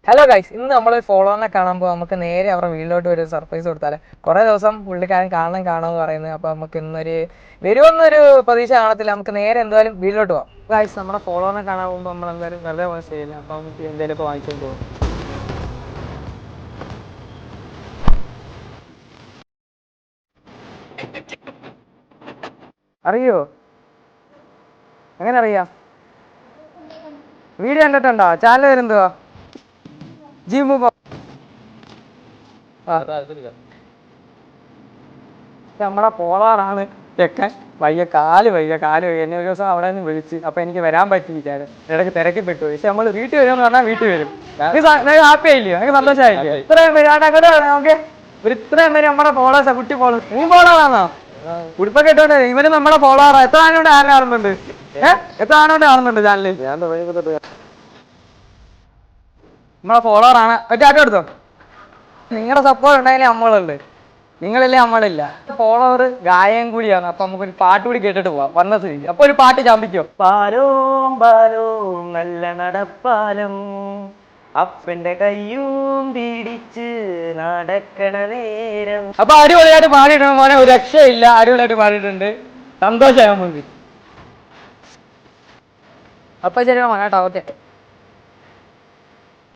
Hello guys, ഇന്ന് നമ്മൾ ഫോളോവറിനെ കാണുമ്പോൾ നമുക്ക് നേരെ അവരുടെ വീട്ടിലോട്ട് ഒരു സർപ്രൈസ് കൊടുത്താൽ കുറേ ദിവസം പുള്ളിക്കാരൻ കാണണമെന്ന് പറയുന്നത്. അപ്പോൾ നമുക്ക് ഇന്നൊരു വരുമെന്നൊരു പ്രതീക്ഷ കാണത്തില്ല. നമുക്ക് നേരെ എന്തായാലും വീട്ടിലോട്ട് പോകാം. ഗൈസ്, നമ്മുടെ ഫോളോവറിനെ കാണാൻ പോകുമ്പോൾ നമ്മൾ എന്തായാലും വെറുതെ പോകാൻ ചെയ്യില്ല. അപ്പോൾ നമുക്ക് എന്തെങ്കിലും ഇപ്പോൾ വാങ്ങിച്ചുകൊണ്ട് പോകും. അറിയോ? എങ്ങനെ അറിയാം? വീഡിയോ കണ്ടിട്ടുണ്ടോ? ചാനൽ വരുന്നതുവാ ജിമ്മു. നമ്മുടെ പോളാറാണ് ചെക്കൻ. കാല് വയ്യ എന്നെ ഒരു ദിവസം അവിടെ നിന്ന് വിളിച്ച്. അപ്പോൾ എനിക്ക് വരാൻ പറ്റിയില്ലായിരുന്നു, ഇടയ്ക്ക് തിരക്കിപ്പെട്ടു. പക്ഷെ നമ്മൾ വീട്ടിൽ വരുമെന്ന് പറഞ്ഞാൽ വീട്ടിൽ വരും. ഹാപ്പി ആയില്ലയോ? എനിക്ക് സന്തോഷമായില്ലേ? ഇത്രയും പേര് നമുക്ക് ഇത്രയും പേര് നമ്മുടെ പോളേഴ്സാ. കുട്ടി പോളേഴ്സ്. നീ പോളാറാണോ? ഉടുപ്പൊക്കെ ഇട്ടോണ്ട് ഇവര് നമ്മുടെ പോളാറാ. എത്ര ആനോണ്ട് ആന കാണുന്നുണ്ട്? എത്ര ആനോണ്ട് കാണുന്നുണ്ട് ചാനലിൽ? നമ്മളെ ഫോളോവറാണ്. ഒറ്റ ആറ്റം എടുത്തോ. നിങ്ങളുടെ സപ്പോർട്ട് ഉണ്ടായാലേ നമ്മളുണ്ട്, നിങ്ങളില്ലേ നമ്മളില്ല. ഫോളോവർ ഗായകൻ കൂടിയാണ്. അപ്പൊ നമുക്കൊരു പാട്ട് കൂടി കേട്ടിട്ട് പോവാം. വന്നത് അപ്പൊ ഒരു പാട്ട് ചാമ്പിക്കോ. പാലോം പാലോം നല്ല നടപ്പാലം, അപ്പന്റെ കയ്യും പിടിച്ച് നടക്കണ നേരം. അപ്പൊ അടിപൊളിയായിട്ട് പാടിയിട്ടുണ്ട് മോനെ, ഒരു രക്ഷയില്ല. അടിപൊളിയായിട്ട് പാടിയിട്ടുണ്ട്. സന്തോഷമായി നമുക്ക്. അപ്പൊ ശരി മോനെ, ഓക്കെ.